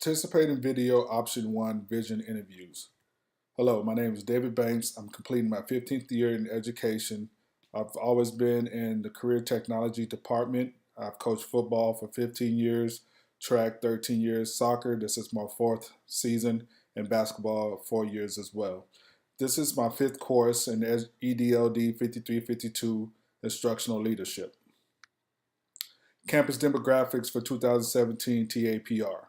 Participate in video option 1 vision interviews. Hello, my name is David Banks. I'm completing my 15th year in education. I've always been in the career technology department. I've coached football for 15 years, track 13 years, soccer, this is my 4th season, and basketball 4 years as well. This is my 5th course in EDLD 5352 Instructional Leadership. Campus demographics for 2017 TAPR.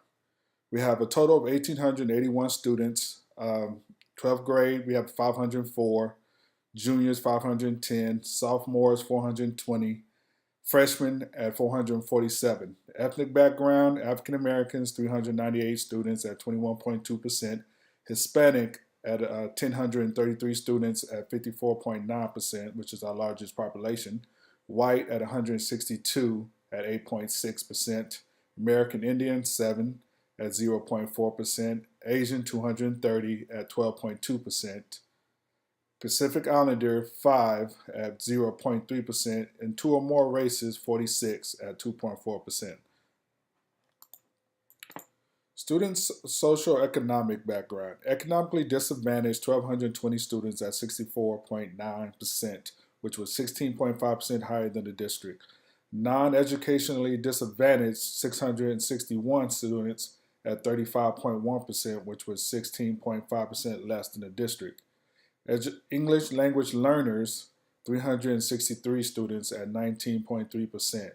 We have a total of 1,881 students. 12th grade, we have 504. Juniors, 510. Sophomores, 420. Freshmen at 447. Ethnic background, African Americans, 398 students at 21.2%. Hispanic at 1,033 students at 54.9%, which is our largest population. White at 162 at 8.6%. American Indian, 7 at 0.4%, Asian 230 at 12.2%, Pacific Islander 5 at 0.3%, and 2 or more races 46 at 2.4%. Students' socioeconomic background. Economically disadvantaged 1,220 students at 64.9%, which was 16.5% higher than the district. Non-educationally disadvantaged 661 students at 35.1%, which was 16.5% less than the district. English language learners, 363 students at 19.3%,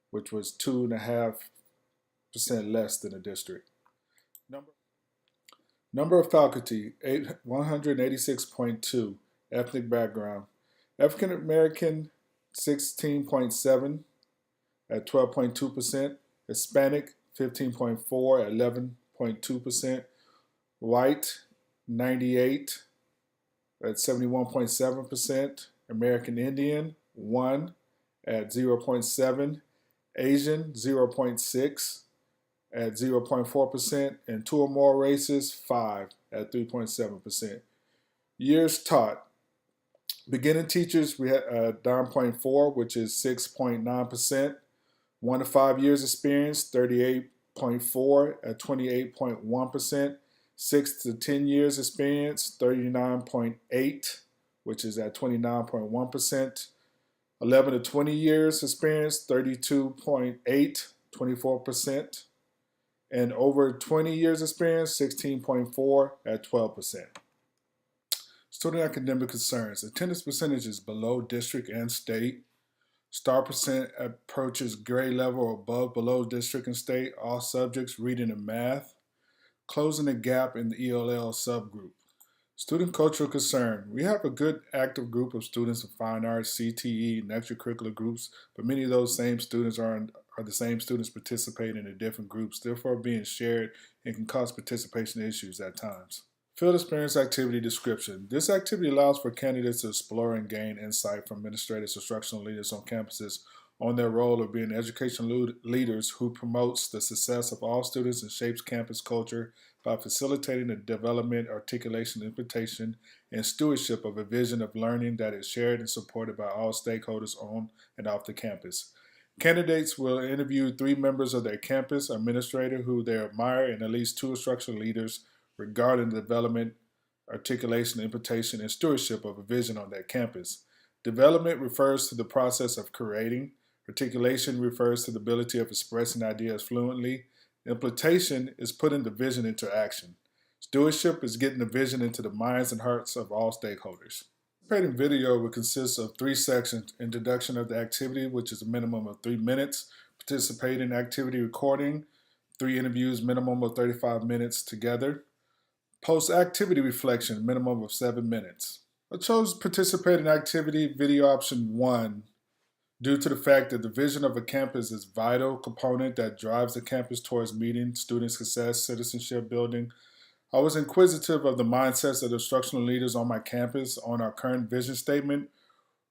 which was 2.5% less than the district. Number of faculty, 186.2, ethnic background. African American, 16.7 at 12.2%, Hispanic, 15.4 at 11.2%, white 98 at 71.7%, American Indian 1 at 0.7, Asian 0.6 at 0.4%, and 2 or more races 5 at 3.7%. Years taught. Beginning teachers, we had 9.4, which is 6.9%. 1 to 5 years experience, 38.4 at 28.1%. 6 to 10 years experience, 39.8, which is at 29.1%. 11 to 20 years experience, 32.8, 24%. And over 20 years experience, 16.4 at 12%. Student academic concerns. Attendance percentage is below district and state. Star percent approaches grade level or above below district and state. All subjects, reading and math. Closing the gap in the ELL subgroup. Student cultural concern. We have a good active group of students in fine arts, CTE, and extracurricular groups, but many of those same students are the same students participating in different groups, therefore being shared and can cause participation issues at times. Field experience activity description. This activity allows for candidates to explore and gain insight from administrators, instructional leaders on campuses on their role of being educational leaders who promotes the success of all students and shapes campus culture by facilitating the development, articulation, implementation, and stewardship of a vision of learning that is shared and supported by all stakeholders on and off the campus. Candidates will interview 3 members of their campus administrator who they admire and at least 2 instructional leaders regarding the development, articulation, implementation, and stewardship of a vision on their campus. Development refers to the process of creating. Articulation refers to the ability of expressing ideas fluently. Implementation is putting the vision into action. Stewardship is getting the vision into the minds and hearts of all stakeholders. Participating video will consist of 3 sections: introduction of the activity, which is a minimum of 3 minutes, participating activity recording, 3 interviews, minimum of 35 minutes together, post-activity reflection, minimum of 7 minutes. I chose participating activity video option 1 due to the fact that the vision of a campus is a vital component that drives the campus towards meeting student success, citizenship building. I was inquisitive of the mindsets of the instructional leaders on my campus on our current vision statement,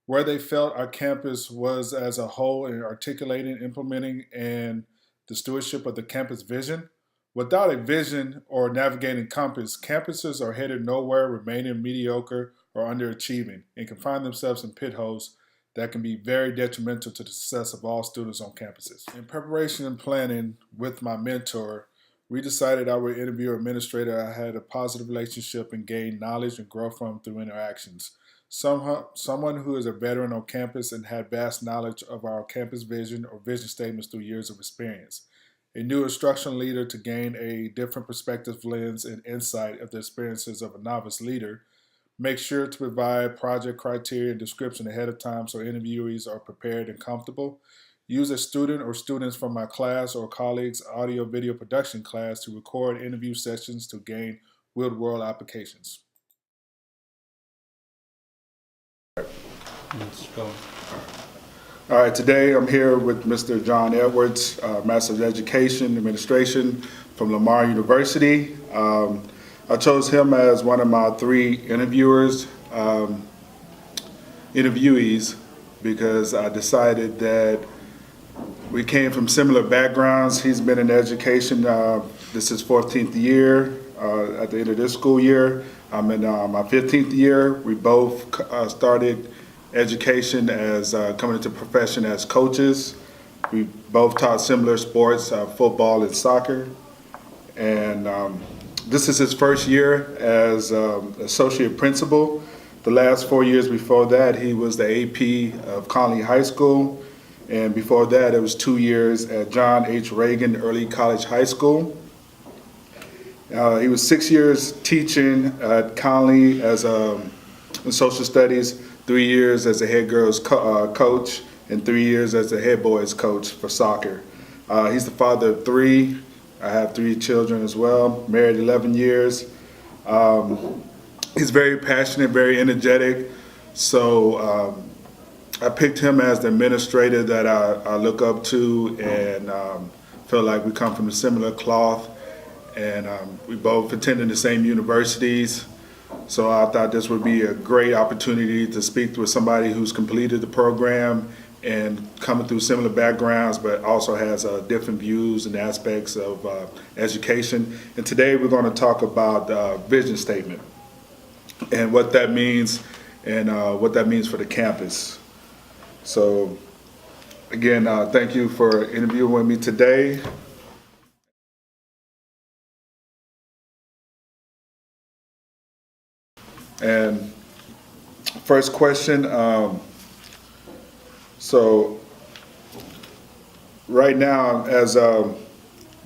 where they felt our campus was as a whole in articulating, implementing, and the stewardship of the campus vision. Without a vision or navigating compass, campuses are headed nowhere, remaining mediocre or underachieving, and can find themselves in pit holes that can be very detrimental to the success of all students on campuses. In preparation and planning with my mentor, We decided I would interview an administrator I had a positive relationship and gained knowledge and growth from through interactions. Someone who is a veteran on campus and had vast knowledge of our campus vision or vision statements through years of experience. A new instructional leader to gain a different perspective, lens, and insight of the experiences of a novice leader. Make sure to provide project criteria and description ahead of time so interviewees are prepared and comfortable. Use a student or students from my class or colleagues' audio video production class to record interview sessions to gain real-world applications. Let's go. All right, today I'm here with Mr. John Edwards, Master of Education Administration from Lamar University. I chose him as one of my 3 interviewees because I decided that we came from similar backgrounds. He's been in education, this is 14th year at the end of this school year. I'm in my 15th year. We both started education as coming into profession as coaches. We both taught similar sports, football and soccer. And this is his first year as associate principal. The last 4 years before that, he was the AP of Conley High School. And before that, it was 2 years at John H. Reagan Early College High School. He was 6 years teaching at Conley as in social studies, 3 years as a head girls coach, and 3 years as a head boys coach for soccer. He's the father of 3. I have 3 children as well, married 11 years. He's very passionate, very energetic. So I picked him as the administrator that I look up to and feel like we come from a similar cloth. And we both attended the same universities. So I thought this would be a great opportunity to speak with somebody who's completed the program and coming through similar backgrounds, but also has different views and aspects of education. And today we're going to talk about vision statement and what that means and what that means for the campus. So again, thank you for interviewing me today. And first question, so right now, as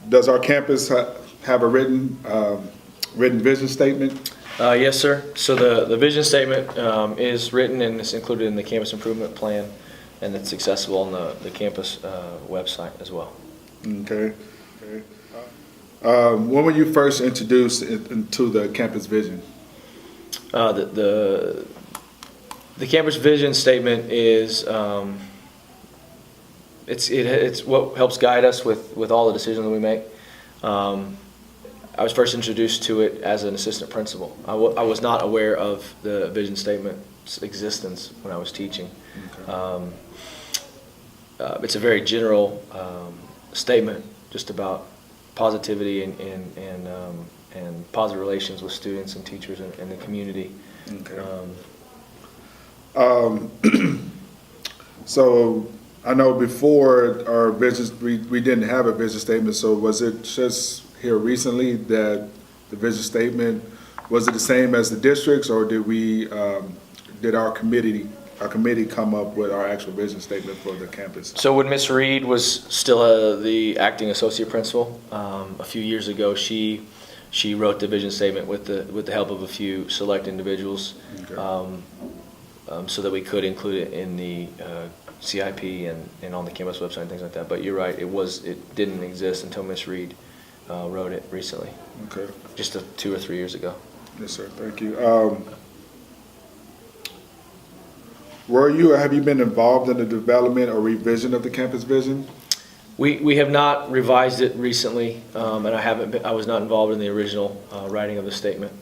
does our campus have a written vision statement? Yes, sir. So the vision statement is written and it's included in the campus improvement plan, and it's accessible on the campus website as well. Okay. When were you first introduced into the campus vision? The campus vision statement is it's what helps guide us with all the decisions that we make. I was first introduced to it as an assistant principal. I was not aware of the vision statement's existence when I was teaching. Okay. It's a very general statement just about positivity and positive relations with students and teachers and the community. Okay. So I know before our vision, we didn't have a vision statement. So was it just here recently that the vision statement, was it the same as the districts, or did our committee come up with our actual vision statement for the campus? So when Miss Reed was still the acting associate principal, a few years ago, she wrote the vision statement with the help of a few select individuals. Okay. So that we could include it in the CIP and on the campus website and things like that. But you're right, it didn't exist until Miss Reed wrote it recently. Okay. Just 2 or 3 years ago. Yes, sir. Thank you. Have you been involved in the development or revision of the campus vision? We have not revised it recently, and I was not involved in the original writing of the statement.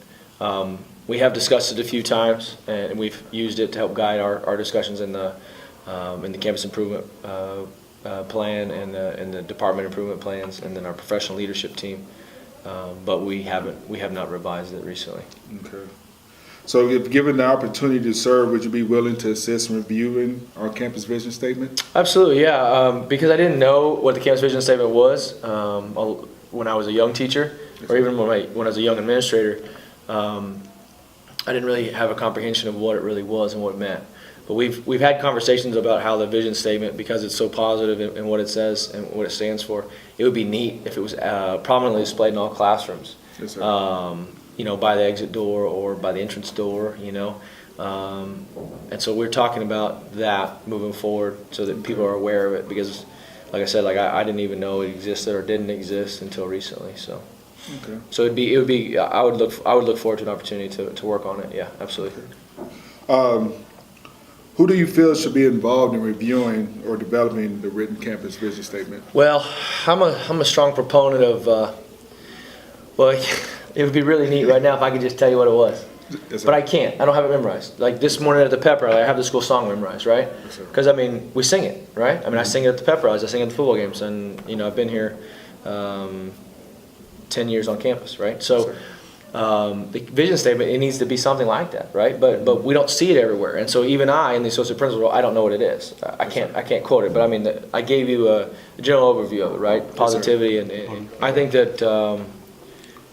We have discussed it a few times, and we've used it to help guide our discussions in the campus improvement plan and the department improvement plans, and then our professional leadership team. But we have not revised it recently. Okay. So if given the opportunity to serve, would you be willing to assist in reviewing our campus vision statement? Absolutely, yeah. Because I didn't know what the campus vision statement was, when I was a young teacher, or even when I was a young administrator, I didn't really have a comprehension of what it really was and what it meant. But we've had conversations about how the vision statement, because it's so positive in what it says and what it stands for, it would be neat if it was prominently displayed in all classrooms. Yes, sir. You know, by the exit door or by the entrance door, you know. And so we're talking about that moving forward so that people are aware of it, because like I said, like I didn't even know it existed or didn't exist until recently. So Okay. so it would be I would look forward to an opportunity to work on it. Yeah, absolutely. Who do you feel should be involved in reviewing or developing the written campus vision statement? Well, I'm a strong proponent of well, it would be really neat right now if I could just tell you what it was. Yes, sir. But I can't. I don't have it memorized. Like this morning at the pep rally, I have the school song memorized, right? Yes, sir. Because I mean, we sing it, right? I mean, I sing it at the pep rallies, I sing it at the football games, and you know, I've been here 10 years on campus, right? So the vision statement, it needs to be something like that, right? But we don't see it everywhere, and so even I, in the associate principal role, I don't know what it is. I can't quote it, but I mean, I gave you a general overview of it, right? Positivity, and I think that.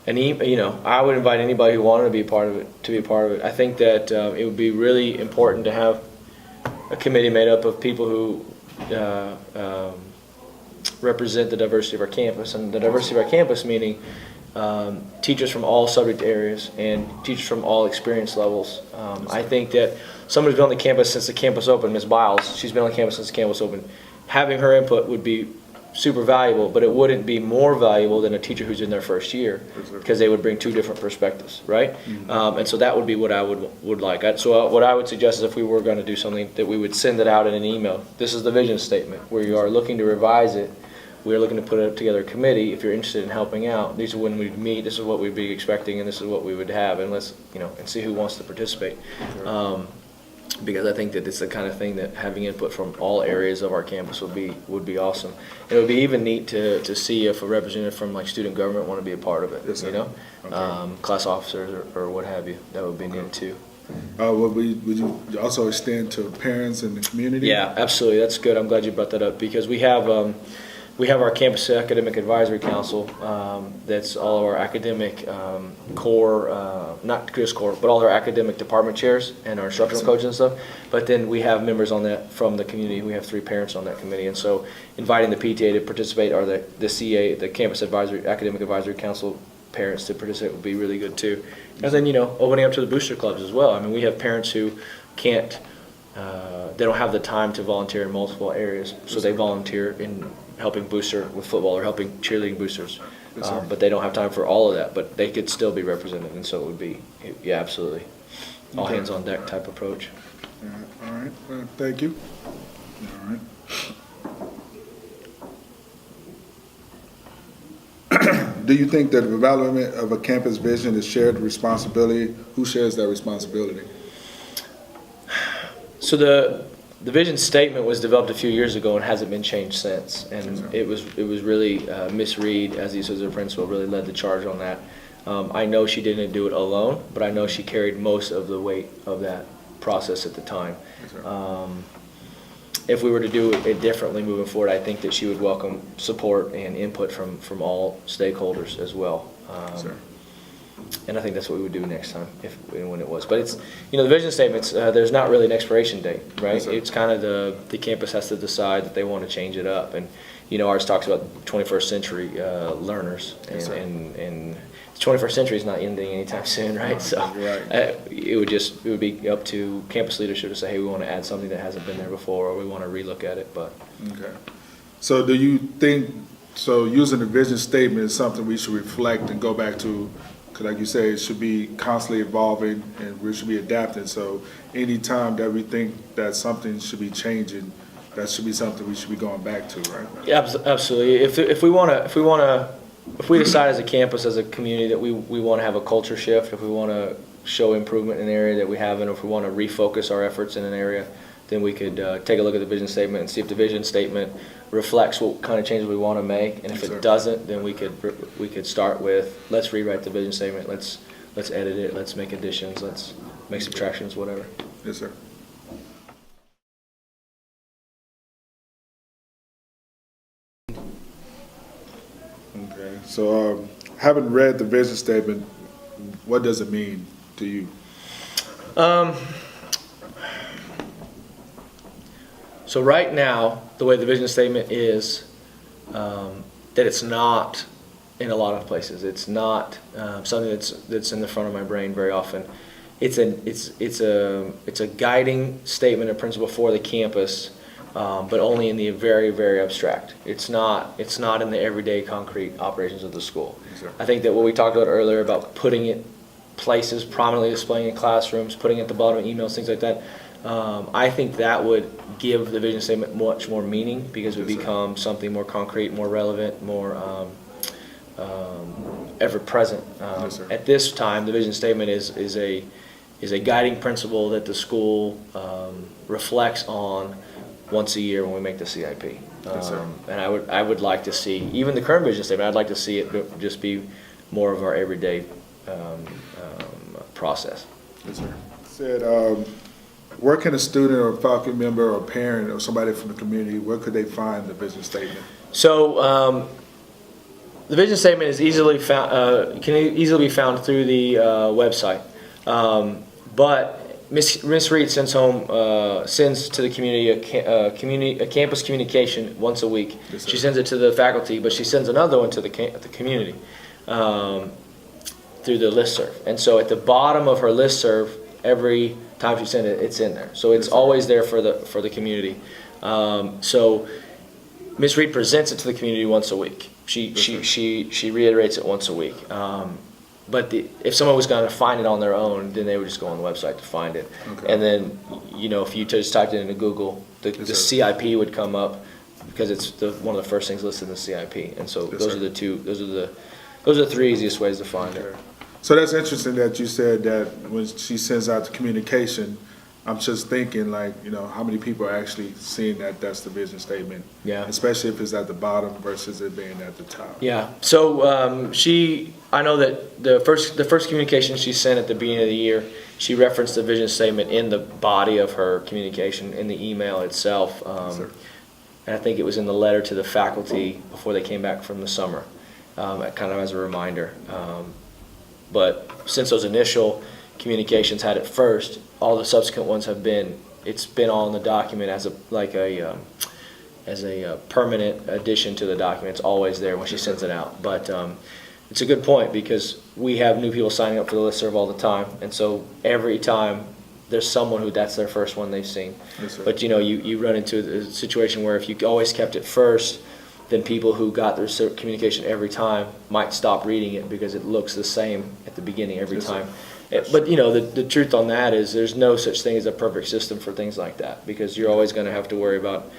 You know, I would invite anybody who wanted to be a part of it to be a part of it. I think that it would be really important to have a committee made up of people who represent the diversity of our campus, and the diversity of our campus meaning teachers from all subject areas and teachers from all experience levels. I think that somebody's been on the campus since the campus opened, Ms. Biles, she's been on campus since the campus opened. Having her input would be super valuable, but it wouldn't be more valuable than a teacher who's in their first year, because they would bring two different perspectives, right? And so that would be what I would like. So what I would suggest is, if we were going to do something, that we would send it out in an email. This is the vision statement. We are looking to revise it. We are looking to put together a committee. If you're interested in helping out, these are when we'd meet. This is what we'd be expecting, and this is what we would have. And let's, you know, and see who wants to participate. Because I think that it's the kind of thing that having input from all areas of our campus would be awesome. And it would be even neat to see if a representative from like student government want to be a part of it. Yes, sir. You know, Okay. class officers or what have you. That would be neat too. Would you also extend to parents in the community? Yeah, absolutely. That's good. I'm glad you brought that up, because we have our campus academic advisory council. That's all of our academic core, not just core, but all our academic department chairs and our instructional coaches and stuff. But then we have members on that from the community. We have 3 parents on that committee, and so inviting the PTA to participate, or the CA, the campus advisory academic advisory council parents to participate, would be really good too. And then, you know, opening up to the booster clubs as well. I mean, we have parents who can't. They don't have the time to volunteer in multiple areas, so they volunteer in helping booster with football or helping cheerleading boosters, but they don't have time for all of that, but they could still be represented, and so it would be, yeah, absolutely, all hands on deck type approach. All right. Well, thank you. All right. Do you think that the development of a campus vision is shared responsibility? Who shares that responsibility? So the vision statement was developed a few years ago and hasn't been changed since, and it was really Miss Reed, as the assistant principal, really led the charge on that. I know she didn't do it alone, but I know she carried most of the weight of that process at the time. If we were to do it differently moving forward, I think that she would welcome support and input from all stakeholders as well. And I think that's what we would do next time, if and when it was. But it's, you know, the vision statements, there's not really an expiration date, right? Yes, it's kind of the campus has to decide that they want to change it up. And, you know, ours talks about 21st century learners. And the 21st century is not ending anytime soon, right? So it would be up to campus leadership to say, hey, we want to add something that hasn't been there before, or we want to relook at it. But Okay. So do you think, so using the vision statement is something we should reflect and go back to? Like you say, it should be constantly evolving and we should be adapting. So anytime that we think that something should be changing, that should be something we should be going back to, right? Yeah, absolutely. If we decide as a campus, as a community, that we want to have a culture shift, if we want to show improvement in an area that we haven't, or if we want to refocus our efforts in an area, then we could take a look at the vision statement and see if the vision statement reflects what kind of changes we want to make. And if it doesn't, then we could start with, let's rewrite the vision statement, let's edit it, let's make additions, let's make subtractions, whatever. Yes, sir. Okay. So, having read the vision statement, what does it mean to you? So right now, the way the vision statement is, that it's not in a lot of places. It's not something that's in the front of my brain very often. It's a guiding statement of principle for the campus, but only in the very, very abstract. It's not in the everyday concrete operations of the school. Yes, I think that what we talked about earlier about putting it places, prominently displaying in classrooms, putting it at the bottom of emails, things like that. I think that would give the vision statement much more meaning because it would become something more concrete, more relevant, more ever present. At this time, the vision statement is a guiding principle that the school reflects on once a year when we make the CIP. And I would like to see, even the current vision statement, I'd like to see it just be more of our everyday process. Yes, sir. Said, where can a student or faculty member or parent or somebody from the community, where could they find the vision statement? So the vision statement is easily found, can easily be found through the website. But Miss Reed sends to the community a campus communication once a week. Yes, she sends it to the faculty, but she sends another one to the community through the listserv. And so at the bottom of her listserv, every time she sends it, it's in there. So it's always there for the community. So Miss Reed presents it to the community once a week. She reiterates it once a week. But if someone was going to find it on their own, then they would just go on the website to find it. Okay. And then, if you just typed it into Google, the CIP would come up because it's one of the first things listed in the CIP. And so those are the three easiest ways to find it. So that's interesting that you said that when she sends out the communication, I'm just thinking like, how many people are actually seeing that that's the vision statement? Yeah. Especially if it's at the bottom versus it being at the top. Yeah. So I know that the first communication she sent at the beginning of the year, she referenced the vision statement in the body of her communication in the email itself. And I think it was in the letter to the faculty before they came back from the summer, kind of as a reminder. But since those initial communications had it first, all the subsequent ones it's been all in the document as a permanent addition to the document. It's always there when she sends it out. But it's a good point because we have new people signing up for the listserv all the time, and so every time there's someone who that's their first one they've seen. Yes, sir. But you run into a situation where if you always kept it first, then people who got their communication every time might stop reading it because it looks the same at the beginning every time. But the truth on that is there's no such thing as a perfect system for things like that because you're always going to have to worry about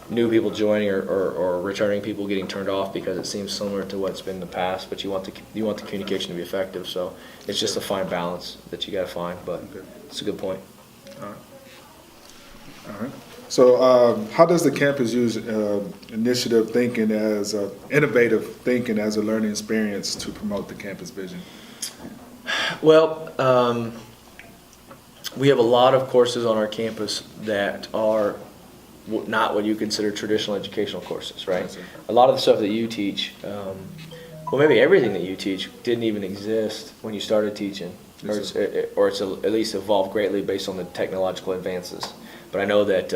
new people joining or returning people getting turned off because it seems similar to what's been in the past. But you want the communication to be effective. So it's just a fine balance that you got to find. But it's a good point. All right. So how does the campus use initiative thinking innovative thinking as a learning experience to promote the campus vision? Well, we have a lot of courses on our campus that are not what you consider traditional educational courses, right? Yes, sir. A lot of the stuff that you teach, well, maybe everything that you teach didn't even exist when you started teaching, Yes, or it's at least evolved greatly based on the technological advances. But I know that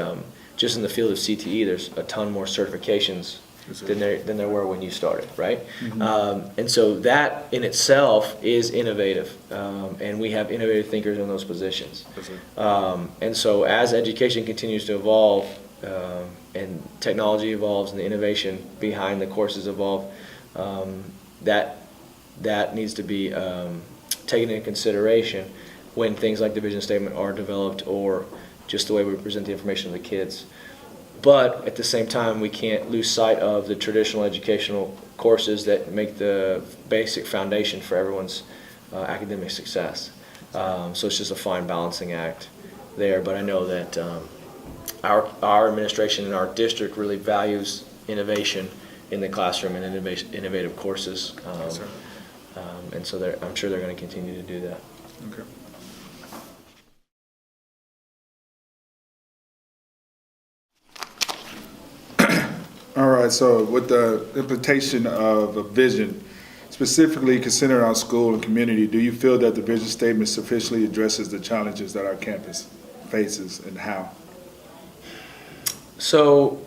just in the field of CTE, there's a ton more certifications than there were when you started, right? Mm-hmm. And so that in itself is innovative, and we have innovative thinkers in those positions. And so as education continues to evolve, and technology evolves, and the innovation behind the courses evolve, that needs to be taken into consideration when things like the vision statement are developed or just the way we present the information to the kids. But at the same time, we can't lose sight of the traditional educational courses that make the basic foundation for everyone's academic success. So it's just a fine balancing act there. But I know that our administration and our district really values innovation in the classroom and innovative courses. And so I'm sure they're going to continue to do that. Okay. All right, so with the implementation of a vision, Specifically considering our school and community, do you feel that the vision statement sufficiently addresses the challenges that our campus faces, and how? So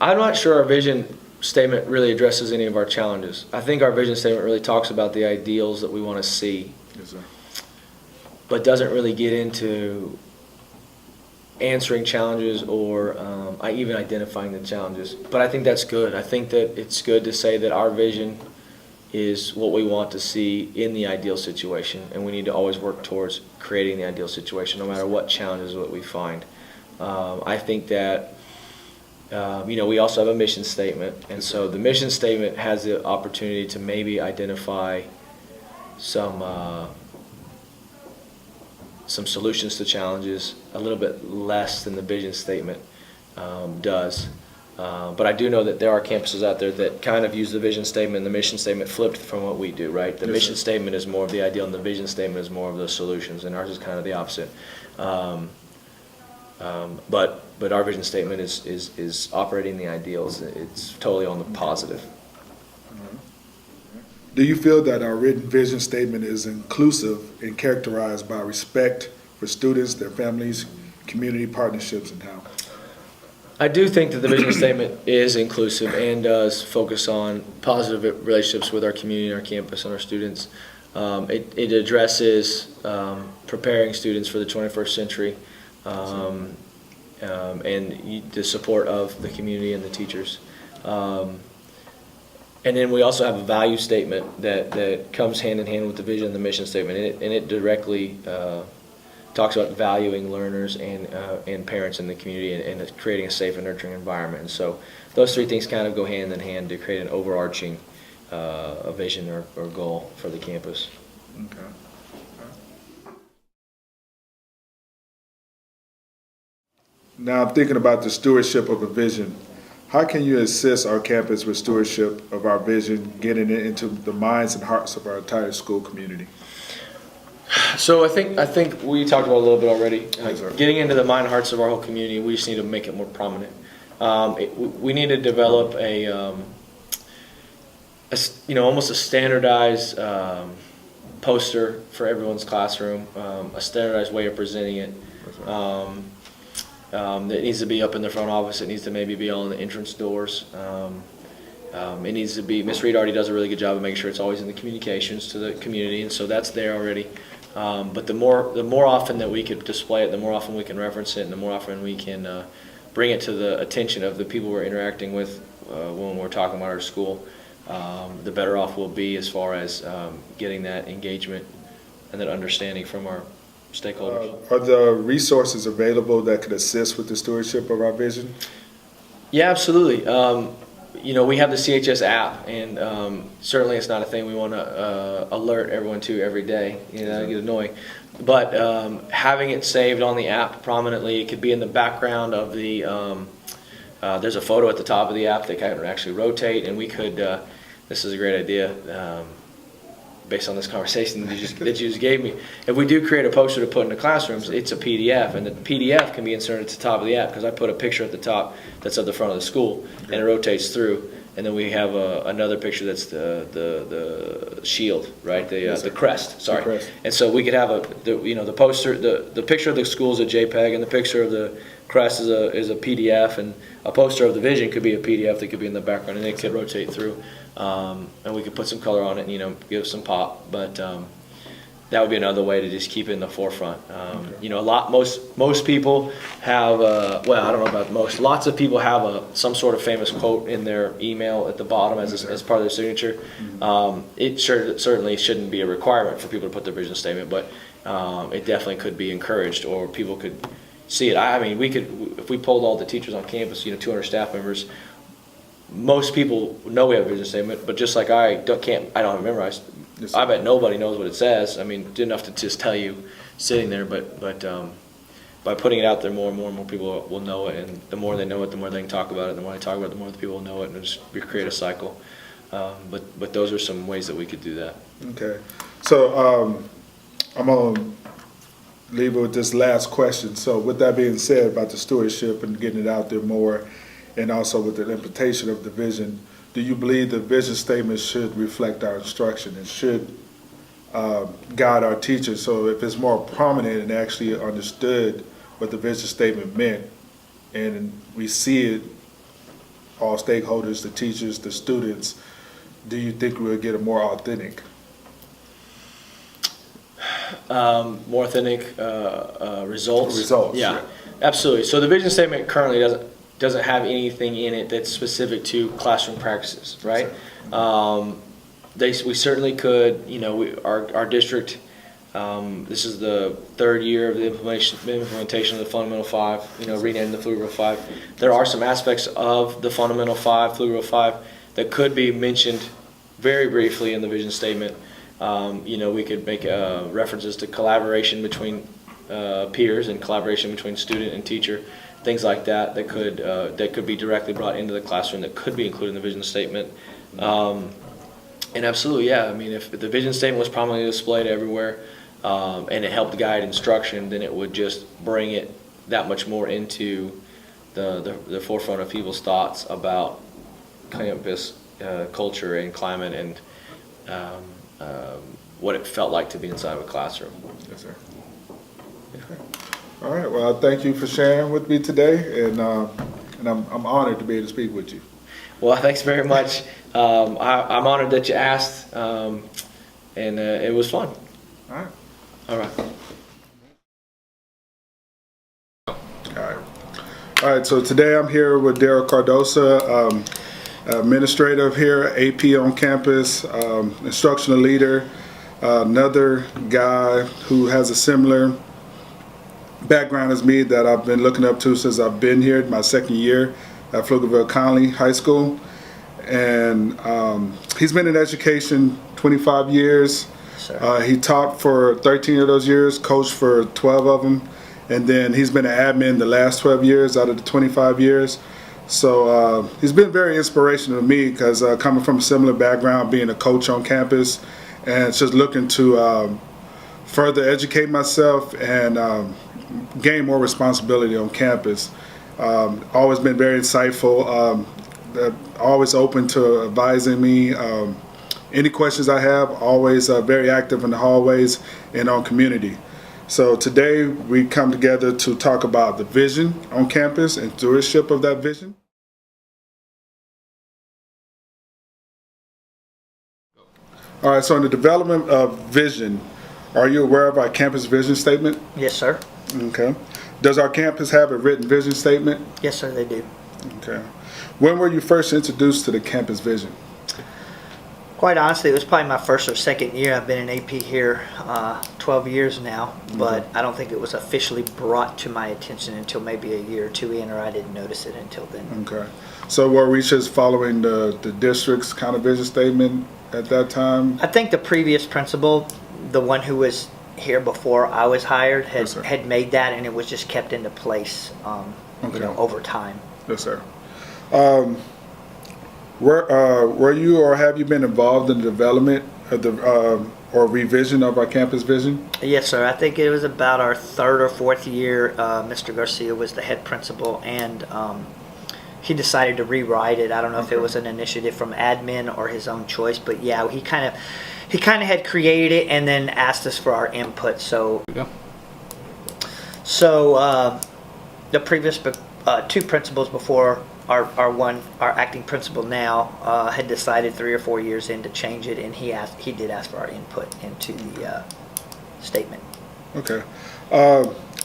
I'm not sure our vision statement really addresses any of our challenges. I think our vision statement really talks about the ideals that we want to see, Yes, sir. but doesn't really get into answering challenges or even identifying the challenges. But I think that's good. I think that it's good to say that our vision is what we want to see in the ideal situation, and we need to always work towards creating the ideal situation, no matter what challenges that we find. I think that we also have a mission statement, and so the mission statement has the opportunity to maybe identify some solutions to challenges a little bit less than the vision statement does. But I do know that there are campuses out there that kind of use the vision statement and the mission statement flipped from what we do, right? The mission statement is more of the ideal and the vision statement is more of the solutions, and ours is kind of the opposite. But our vision statement is operating the ideals. It's totally on the positive. Do you feel that our written vision statement is inclusive and characterized by respect for students, their families, community partnerships, and how? I do think that the vision statement is inclusive and does focus on positive relationships with our community, our campus, and our students. It addresses preparing students for the 21st century and the support of the community and the teachers. And then we also have a value statement that comes hand in hand with the vision and the mission statement, and it directly talks about valuing learners and parents in the community and creating a safe and nurturing environment. And so those three things kind of go hand in hand to create an overarching vision or goal for the campus. Okay. Now I'm thinking about the stewardship of a vision. How can you assist our campus with stewardship of our vision, getting it into the minds and hearts of our entire school community? So I think we talked about it a little bit already. Yes, sir. Getting into the mind and hearts of our whole community, we just need to make it more prominent. We need to develop almost a standardized poster for everyone's classroom, a standardized way of presenting it. It needs to be up in the front office. It needs to maybe be on the entrance doors. It needs to be, Ms. Reed already does a really good job of making sure it's always in the communications to the community, and so that's there already. But the more often that we could display it, the more often we can reference it, and the more often we can bring it to the attention of the people we're interacting with when we're talking about our school, the better off we'll be as far as getting that engagement and that understanding from our stakeholders. Are the resources available that could assist with the stewardship of our vision? Yeah, absolutely. We have the CHS app, and certainly it's not a thing we want to alert everyone to every day. It get annoying. But having it saved on the app prominently, it could be in the background of the. There's a photo at the top of the app that can actually rotate, and we could. This is a great idea. Based on this conversation that you just gave me, if we do create a poster to put in the classrooms, it's a PDF, and the PDF can be inserted to the top of the app because I put a picture at the top that's at the front of the school, and it rotates through, and then we have another picture that's the shield, right? The crest. Sorry. The crest. And so we could have the poster, the picture of the school is a JPEG, and the picture of the crest is a PDF, and a poster of the vision could be a PDF that could be in the background, and it could rotate through. And we could put some color on it and give some pop, but that would be another way to just keep it in the forefront. Most people have I don't know about most, lots of people have some sort of famous quote in their email at the bottom as part of their signature. It certainly shouldn't be a requirement for people to put their vision statement, but it definitely could be encouraged, or people could see it. I mean, we could, if we polled all the teachers on campus, 200 staff members, most people know we have a vision statement, but just like I don't memorize. I bet nobody knows what it says. I mean, good enough to just tell you sitting there, but by putting it out there, more and more people will know it, and the more they know it, the more they can talk about it. The more they talk about it, the more the people will know it, and just create a cycle. But those are some ways that we could do that. Okay, so I'm gonna leave it with this last question. So with that being said about the stewardship and getting it out there more, and also with the implementation of the vision, do you believe the vision statement should reflect our instruction and should guide our teachers? So if it's more prominent and actually understood what the vision statement meant, and we see it, all stakeholders, the teachers, the students, do you think we'll get a more authentic? More authentic results? Results, yeah. yeah. Absolutely. So the vision statement currently doesn't have anything in it that's specific to classroom practices, right? We certainly could, our district, this is the third year of the implementation of the Fundamental Five, renaming the Pflugerville Five. There are some aspects of the Fundamental Five, Pflugerville Five, that could be mentioned very briefly in the vision statement. We could make references to collaboration between peers and collaboration between student and teacher, things like that that could be directly brought into the classroom, that could be included in the vision statement. And absolutely, yeah. I mean, if the vision statement was prominently displayed everywhere and it helped guide instruction, then it would just bring it that much more into the forefront of people's thoughts about campus culture and climate and what it felt like to be inside of a classroom. Yes, sir. Okay. All right. Well, thank you for sharing with me today, and I'm honored to be able to speak with you. Well, thanks very much. I'm honored that you asked, and it was fun. All right. All right. All right. So today I'm here with Daryl Cardosa, administrator here, AP on campus, instructional leader, another guy who has a similar background as me that I've been looking up to since I've been here, my second year at Pflugerville Conley High School. And he's been in education 25 years. He taught for 13 of those years, coached for 12 of them, and then he's been an admin the last 12 years out of the 25 years. So he's been very inspirational to me because coming from a similar background, being a coach on campus, and just looking to further educate myself and gain more responsibility on campus. Always been very insightful, always open to advising me. Any questions I have, always very active in the hallways and on community. So today we come together to talk about the vision on campus and stewardship of that vision. All right, so in the development of vision, are you aware of our campus vision statement? Yes, sir. Okay. Does our campus have a written vision statement? Yes, sir, they do. Okay. When were you first introduced to the campus vision? Quite honestly, it was probably my first or second year. I've been in AP here 12 years now, but I don't think it was officially brought to my attention until maybe a year or two in, or I didn't notice it until then. Okay. So were we just following the district's kind of vision statement at that time? I think the previous principal, the one who was here before I was hired, had made that, and it was just kept into place over time. Yes, sir. Were you or have you been involved in the development of the or revision of our campus vision? Yes, sir. I think it was about our third or fourth year. Mr. Garcia was the head principal, and he decided to rewrite it. I don't know if it was an initiative from admin or his own choice, but yeah, he kind of had created it and then asked us for our input. So the previous two principals before our acting principal now had decided 3 or 4 years in to change it, and he did ask for our input into the statement. Okay.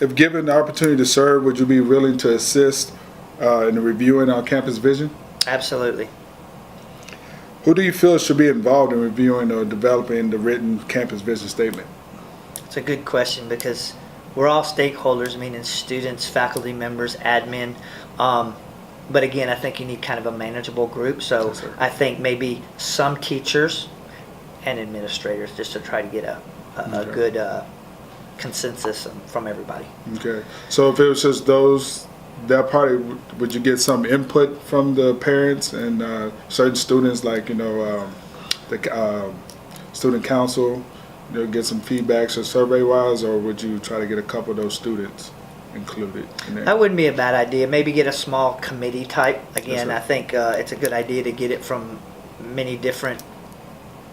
If given the opportunity to serve, would you be willing to assist in reviewing our campus vision? Absolutely. Who do you feel should be involved in reviewing or developing the written campus vision statement? It's a good question because we're all stakeholders, meaning students, faculty members, admin. But again, I think you need kind of a manageable group. So Yes, I think maybe some teachers and administrators, just to try to get a good consensus from everybody. Okay. So if it was just that party, would you get some input from the parents and certain students, like the student council, get some feedbacks or survey-wise, or would you try to get a couple of those students included in there. That wouldn't be a bad idea. Maybe get a small committee type. Again, Yes, sir. I think it's a good idea to get it from many different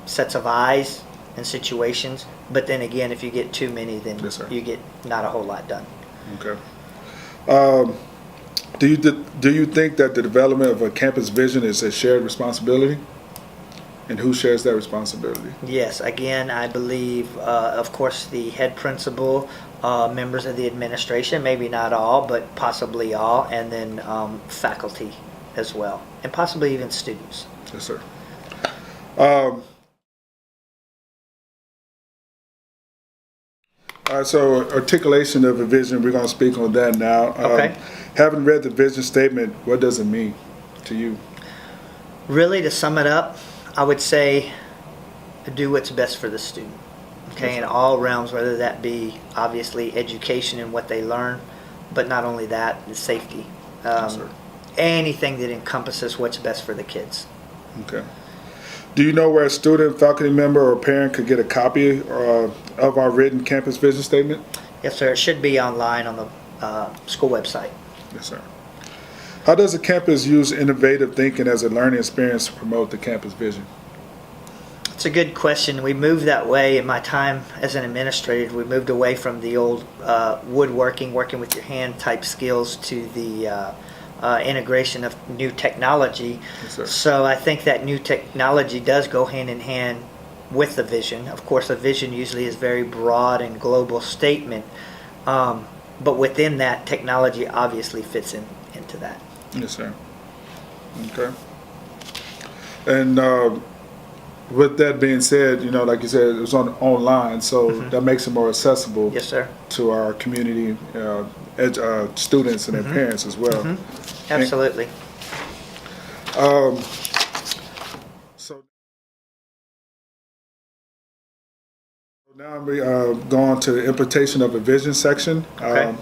sets of eyes and situations. But then again, if you get too many, then Yes, sir. you get not a whole lot done. Okay. Do you think that the development of a campus vision is a shared responsibility? And who shares that responsibility? Yes, again, I believe, of course, the head principal, members of the administration, maybe not all, but possibly all, and then faculty as well, and possibly even students. Yes, sir. All right, so articulation of a vision, we're going to speak on that now. Okay. Having read the vision statement, what does it mean to you? Really, to sum it up, I would say do what's best for the student. Okay, in all realms, whether that be obviously education and what they learn, but not only that, the safety. Yes, sir. Anything that encompasses what's best for the kids. Okay. Do you know where a student, faculty member, or parent could get a copy of our written campus vision statement? Yes, sir. It should be online on the school website. Yes, sir. How does a campus use innovative thinking as a learning experience to promote the campus vision? It's a good question. We moved that way in my time as an administrator. We moved away from the old woodworking, working with your hand type skills to the integration of new technology. Yes, sir. So I think that new technology does go hand in hand with the vision. Of course, a vision usually is very broad and global statement, but within that, technology obviously fits into that. Yes, sir. Okay. And with that being said, like you said, it was online, so that makes it more accessible. Yes, sir. To our community students and their parents as well. Absolutely. So now I'm going to the implementation of a vision section. Okay.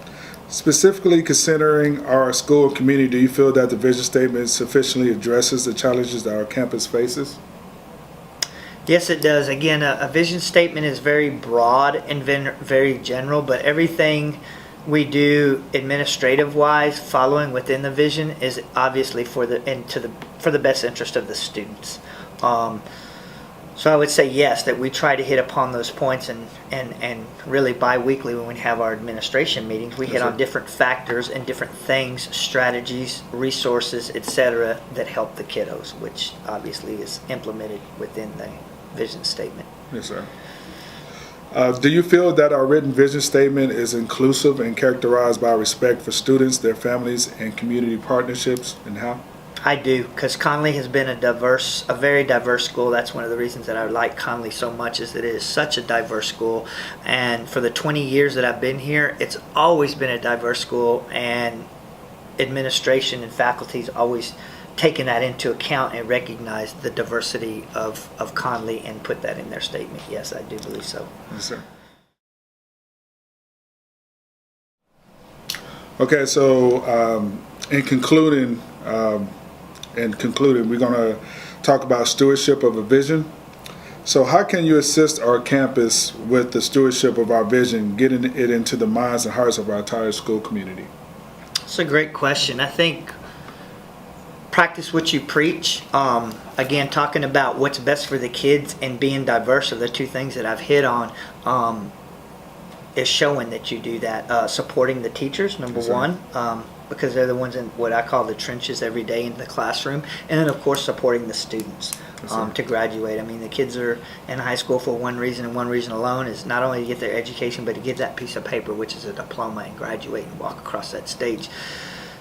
Specifically considering our school and community, do you feel that the vision statement sufficiently addresses the challenges that our campus faces? Yes, it does. Again, a vision statement is very broad and very general, but everything we do administrative-wise, following within the vision, is obviously for the best interest of the students. So I would say yes, that we try to hit upon those points, and really bi-weekly when we have our administration meetings, we hit on different factors and different things, strategies, resources, etc., that help the kiddos, which obviously is implemented within the vision statement. Yes, sir. Do you feel that our written vision statement is inclusive and characterized by respect for students, their families, and community partnerships, and how? I do, because Conley has been a very diverse school. That's one of the reasons that I like Conley so much, is that it is such a diverse school. And for the 20 years that I've been here, it's always been a diverse school, and administration and faculty's always taken that into account and recognized the diversity of Conley and put that in their statement. Yes, I do believe so. Yes, sir. Okay, so in concluding, we're going to talk about stewardship of a vision. So how can you assist our campus with the stewardship of our vision, getting it into the minds and hearts of our entire school community? That's a great question. I think practice what you preach. Again, talking about what's best for the kids and being diverse are the two things that I've hit on. Is showing that you do that. Supporting the teachers, number one, because they're the ones in what I call the trenches every day in the classroom. And then, of course, supporting the students to graduate. I mean, the kids are in high school for one reason and one reason alone, is not only to get their education, but to get that piece of paper, which is a diploma, and graduate and walk across that stage.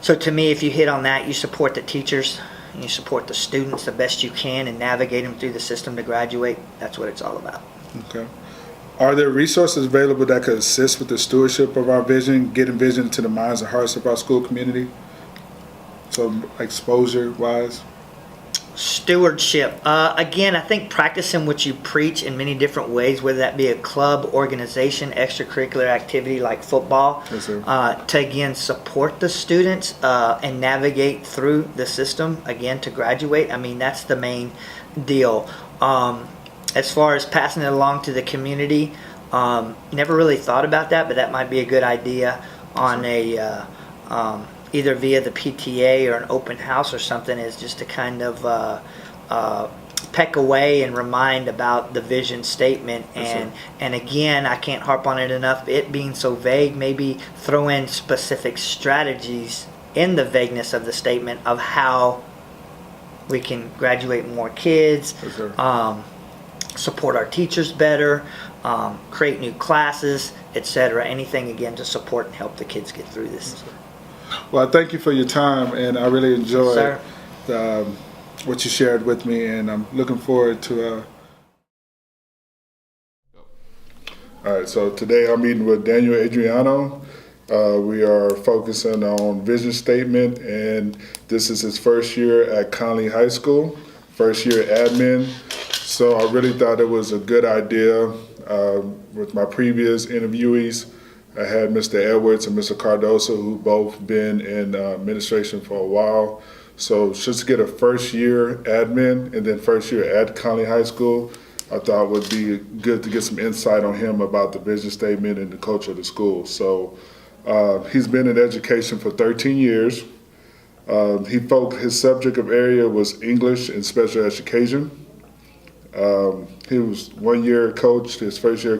So to me, if you hit on that, you support the teachers, and you support the students the best you can and navigate them through the system to graduate. That's what it's all about. Okay. Are there resources available that could assist with the stewardship of our vision, getting vision to the minds and hearts of our school community? So exposure-wise? Stewardship. Again, I think practicing what you preach in many different ways, whether that be a club, organization, extracurricular activity like football, Yes, sir. to again support the students and navigate through the system, again, to graduate. I mean, that's the main deal. As far as passing it along to the community, never really thought about that, but that might be a good idea. on a either via the PTA or an open house or something, is just to kind of peck away and remind about the vision statement. And again, I can't harp on it enough, it being so vague, maybe throw in specific strategies in the vagueness of the statement of how we can graduate more kids, support our teachers better, create new classes, etc. Anything, again, to support and help the kids get through this. Well, I thank you for your time, and I really enjoyed Sir. What you shared with me, and I'm looking forward to. All right, so today I'm meeting with Daniel Adriano. We are focusing on vision statement, and this is his first year at Conley High School, first year admin. So I really thought it was a good idea. With my previous interviewees, I had Mr. Edwards and Mr. Cardoso, who both been in administration for a while. So just to get a first year admin and then first year at Conley High School, I thought would be good to get some insight on him about the vision statement and the culture of the school. So he's been in education for 13 years. His subject of area was English and special education. He was 1 year coach, his first year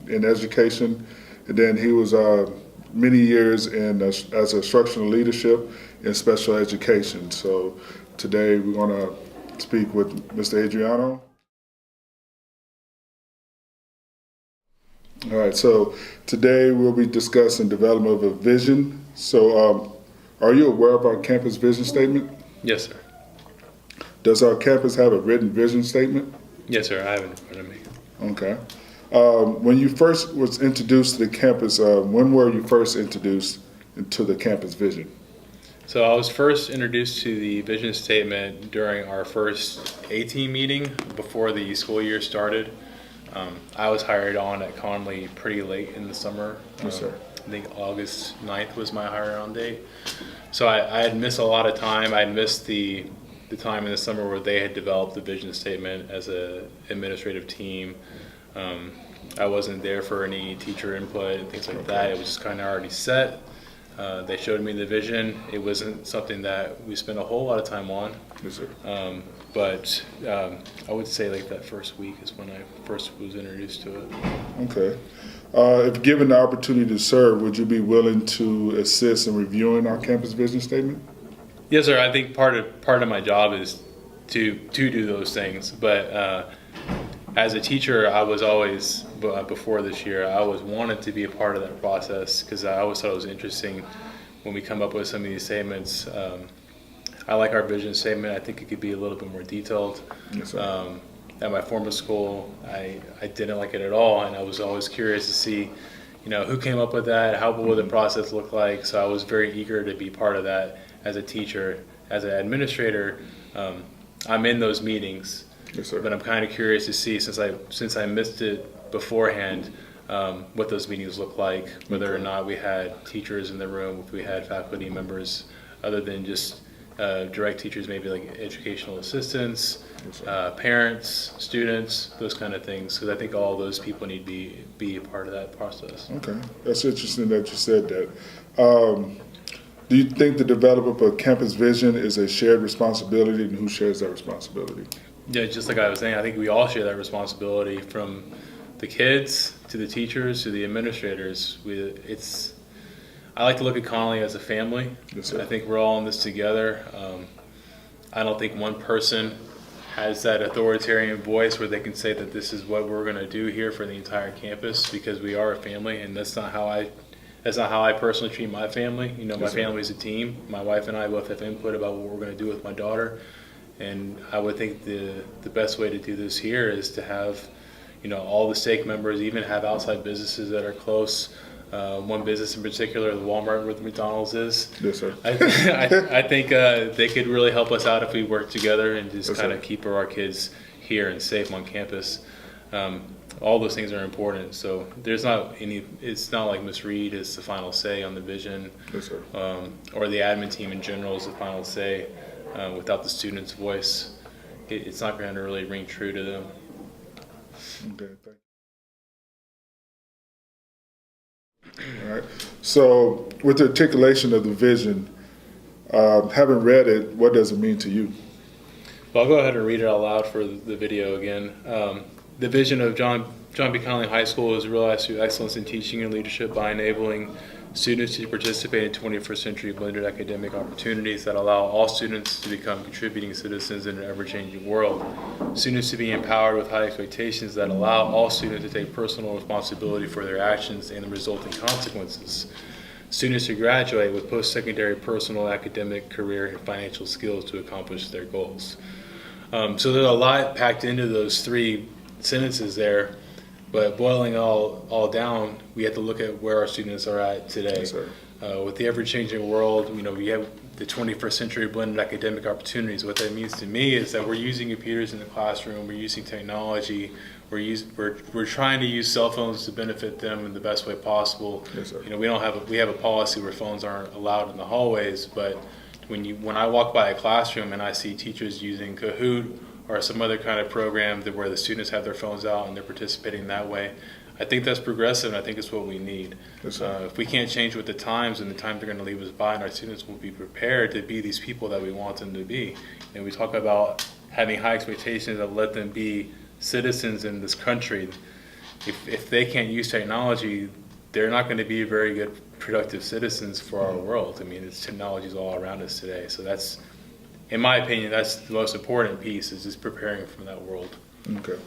in education, and then he was many years as instructional leadership in special education. So today we're going to speak with Mr. Adriano. All right, so today we'll be discussing development of a vision. So are you aware of our campus vision statement? Yes, sir. Does our campus have a written vision statement? Yes, sir. I have it in front of me. Okay. When you first was introduced to the campus, when were you first introduced to the campus vision? So I was first introduced to the vision statement during our first A-team meeting before the school year started. I was hired on at Conley pretty late in the summer. Yes, sir. I think August 9th was my hire on date. So I had missed a lot of time. I missed the time in the summer where they had developed the vision statement as a administrative team. I wasn't there for any teacher input and things like that. It was just kind of already set. They showed me the vision. It wasn't something that we spent a whole lot of time on. Yes, sir. But I would say like that first week is when I first was introduced to it. Okay. If given the opportunity to serve, would you be willing to assist in reviewing our campus vision statement? Yes, sir. I think part of my job is to do those things. But as a teacher, I was always, before this year, I always wanted to be a part of that process because I always thought it was interesting when we come up with some of these statements. I like our vision statement. I think it could be a little bit more detailed. Yes, sir. At my former school, I didn't like it at all, and I was always curious to see, who came up with that, how would the process look like. So I was very eager to be part of that as a teacher, as an administrator. I'm in those meetings, Yes, sir. but I'm kind of curious to see, since I missed it beforehand, what those meetings look like, whether or not we had teachers in the room, if we had faculty members, other than just direct teachers, maybe like educational assistants, parents, students, those kind of things, because I think all those people need to be a part of that process. Okay, that's interesting that you said that. Do you think the development of campus vision is a shared responsibility, and who shares that responsibility? Yeah, just like I was saying, I think we all share that responsibility, from the kids to the teachers to the administrators. I like to look at Conley as a family. Yes, sir. I think we're all in this together. I don't think one person has that authoritarian voice where they can say that this is what we're going to do here for the entire campus, because we are a family, and that's not how I personally treat my family. My Yes, sir. family is a team. My wife and I both have input about what we're going to do with my daughter, and I would think the best way to do this here is to have, all the stake members, even have outside businesses that are close. One business in particular, the Walmart where the McDonald's is. Yes, sir. I think they could really help us out if we work together and just Yes, kind sir. of keep our kids here and safe on campus. All those things are important. So it's not like Ms. Reed is the final say on the vision, Yes, sir. or the admin team in general is the final say. Without the students' voice, it's not going to really ring true to them. Okay, thank you. All right. So with the articulation of the vision, having read it, what does it mean to you? Well, I'll go ahead and read it out loud for the video again. The vision of John B. Connolly High School is realized through excellence in teaching and leadership by enabling students to participate in 21st century blended academic opportunities that allow all students to become contributing citizens in an ever-changing world. Students to be empowered with high expectations that allow all students to take personal responsibility for their actions and the resulting consequences. Students to graduate with post-secondary personal, academic, career, and financial skills to accomplish their goals. So there's a lot packed into those three sentences there. But boiling all down, we have to look at where our students are at today. Yes, sir. With the ever-changing world, we have the 21st century blended academic opportunities. What that means to me is that we're using computers in the classroom, we're using technology, we're trying to use cell phones to benefit them in the best way possible. Yes, sir. We have a policy where phones aren't allowed in the hallways, but when I walk by a classroom and I see teachers using Kahoot or some other kind of program where the students have their phones out and they're participating that way, I think that's progressive, and I think it's what we need. Yes, If we can't change with the times and the times they're going to leave us by, and our students will be prepared to be these people that we want them to be. And we talk about having high expectations that let them be citizens in this country. If they can't use technology, they're not going to be very good, productive citizens for our world. I mean, it's technology's all around us today. So that's, in my opinion, that's the most important piece, is just preparing for that world. Okay.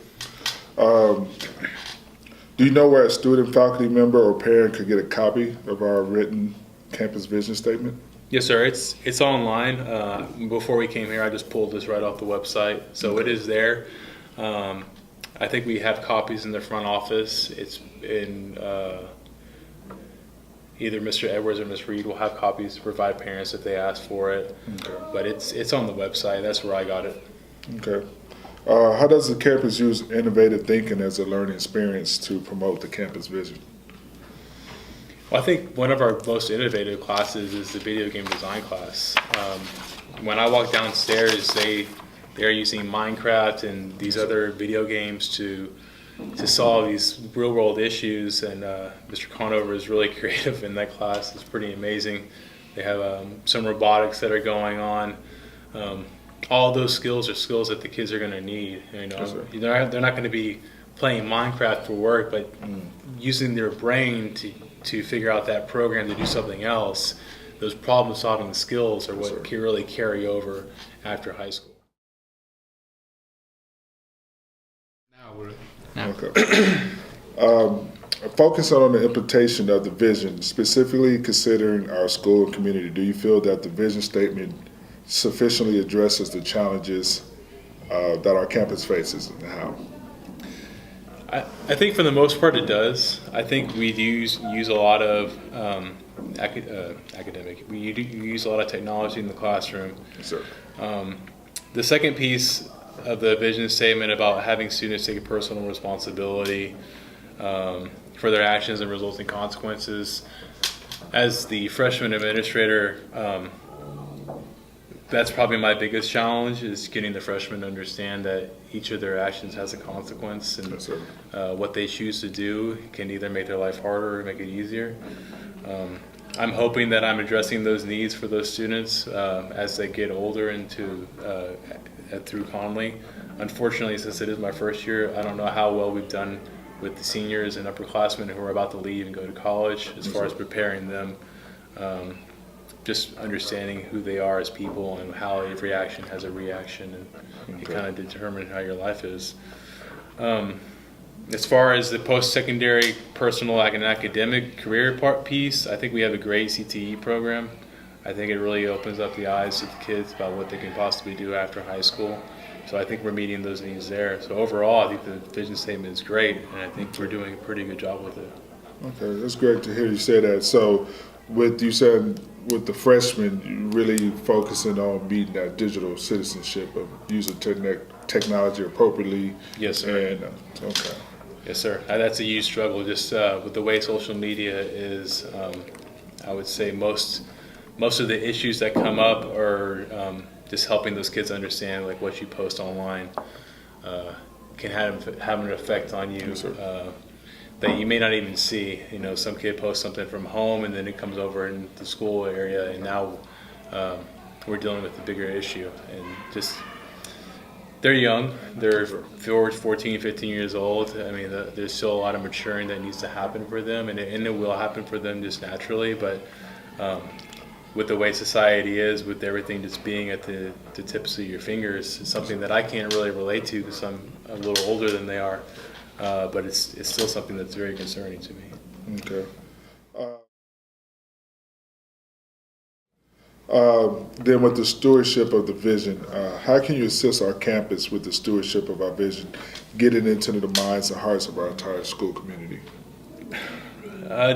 Do you know where a student, faculty member, or parent could get a copy of our written campus vision statement? Yes, sir. It's online. Before we came here, I just pulled this right off the website, so it is there. I think we have copies in the front office. It's in either Mr. Edwards or Ms. Reed will have copies to provide parents if they ask for it. Okay. But it's on the website. That's where I got it. Okay. How does the campus use innovative thinking as a learning experience to promote the campus vision? Well, I think one of our most innovative classes is the video game design class. When I walk downstairs, they're using Minecraft and these other video games to solve these real world issues, and Mr. Conover is really creative in that class. It's pretty amazing. They have some robotics that are going on. All those skills are skills that the kids are going to need. Yes, sir. They're not going to be playing Minecraft for work, but using their brain to figure out that program to do something else. Those problem solving skills are what can really carry over after high school. Okay. Focusing on the implementation of the vision, specifically considering our school and community, do you feel that the vision statement sufficiently addresses the challenges that our campus faces, and how? I think for the most part it does. I think we use a lot of academic. We use a lot of technology in the classroom. Yes, sir. The second piece of the vision statement about having students take personal responsibility for their actions and resulting consequences. As the freshman administrator, that's probably my biggest challenge, is getting the freshmen to understand that each of their actions has a consequence, and Yes, sir. What they choose to do can either make their life harder or make it easier. I'm hoping that I'm addressing those needs for those students as they get older into through Conley. Unfortunately, since it is my first year, I don't know how well we've done with the seniors and upperclassmen who are about to leave and go to college as far as preparing them, just understanding who they are as people and how every action has a reaction, and it kind of determine how your life is. As far as the post-secondary personal and academic career part piece, I think we have a great CTE program. I think it really opens up the eyes of the kids about what they can possibly do after high school. So I think we're meeting those needs there. So overall, I think the vision statement is great, and I think we're doing a pretty good job with it. Okay, that's great to hear you say that. So you said with the freshmen, you really focusing on meeting that digital citizenship of using technology appropriately. Yes, sir. And, okay. Yes, sir. That's a huge struggle. Just with the way social media is, I would say most of the issues that come up are just helping those kids understand, like, what you post online can have an effect on you. Yes, sir. that you may not even see. You know, some kid posts something from home and then it comes over in the school area, and now we're dealing with the bigger issue. And just, they're young, they're 14, 15 years old. I mean, there's still a lot of maturing that needs to happen for them, and it will happen for them just naturally, but with the way society is, with everything just being at the tips of your fingers, it's something that I can't really relate to because I'm a little older than they are. But it's still something that's very concerning to me. Okay. Then with the stewardship of the vision, how can you assist our campus with the stewardship of our vision, getting into the minds and hearts of our entire school community? I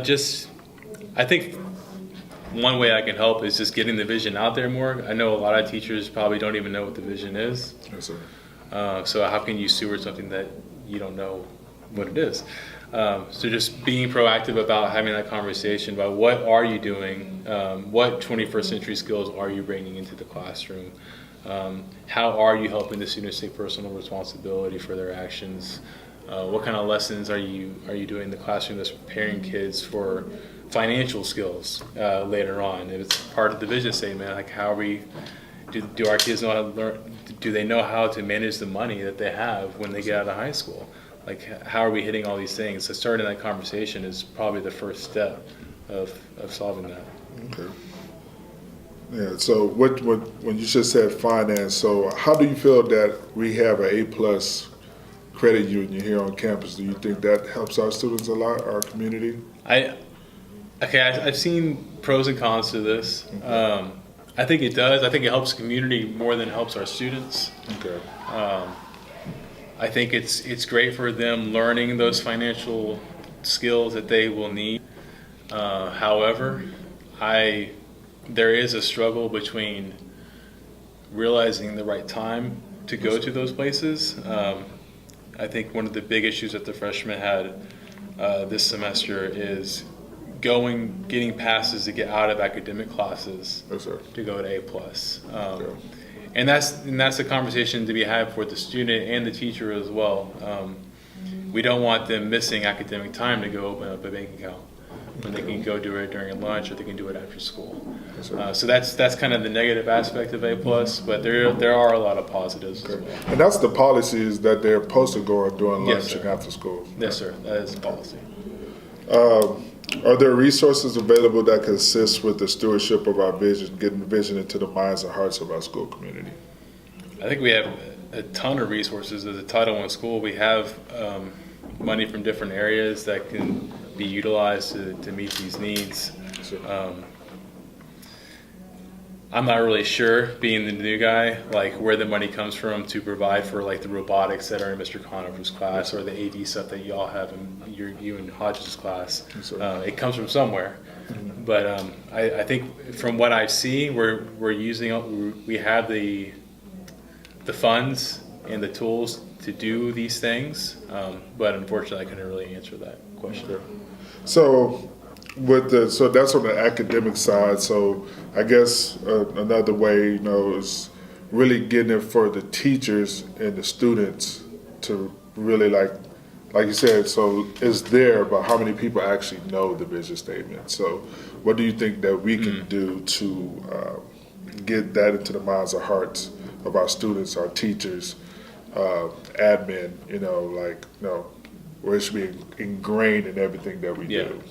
think one way I can help is just getting the vision out there more. I know a lot of teachers probably don't even know what the vision is. Yes, sir. So how can you steward something that you don't know what it is? So just being proactive about having that conversation about what are you doing, what 21st century skills are you bringing into the classroom, how are you helping the students take personal responsibility for their actions, what kind of lessons are you doing in the classroom that's preparing kids for financial skills later on. If it's part of the vision statement, like how are we, do our kids know how to learn, do they know how to manage the money that they have when they get out of high school? Like, how are we hitting all these things? So starting that conversation is probably the first step of solving that. Okay. Yeah, so when you just said finance, so how do you feel that we have an A+ credit union here on campus? Do you think that helps our students a lot, our community? I've seen pros and cons to this. Okay. I think it does. I think it helps the community more than it helps our students. Okay. I think it's great for them learning those financial skills that they will need. However, there is a struggle between realizing the right time to go to those places. I think one of the big issues that the freshmen had this semester is getting passes to get out of academic classes. Yes, sir. To go to A+. Okay. And that's a conversation to be had for the student and the teacher as well. We don't want them missing academic time to go open up a bank account when they can go do it during lunch or they can do it after school. Yes, so that's kind of the negative aspect of A+, but there are a lot of positives as well. And that's the policies that they're supposed to go during lunch Yes, and after school. Yes, sir. That is the policy. Are there resources available that can assist with the stewardship of our vision, getting the vision into the minds and hearts of our school community? I think we have a ton of resources. As a Title I school, we have money from different areas that can be utilized to meet these needs. Sure. I'm not really sure, being the new guy, like where the money comes from to provide for like the robotics that are in Mr. Conover's class or the AV stuff that y'all have in you and Hodges' class. It comes from somewhere. Mm-hmm. But I think from what I see, we have the funds and the tools to do these things, but unfortunately I couldn't really answer that question. Sure. So that's on the academic side. So I guess another way, is really getting it for the teachers and the students to really like you said. So it's there, but how many people actually know the vision statement? So what do you think that we can do to get that into the minds and hearts of our students, our teachers, admin? Where it should be ingrained in everything that we do.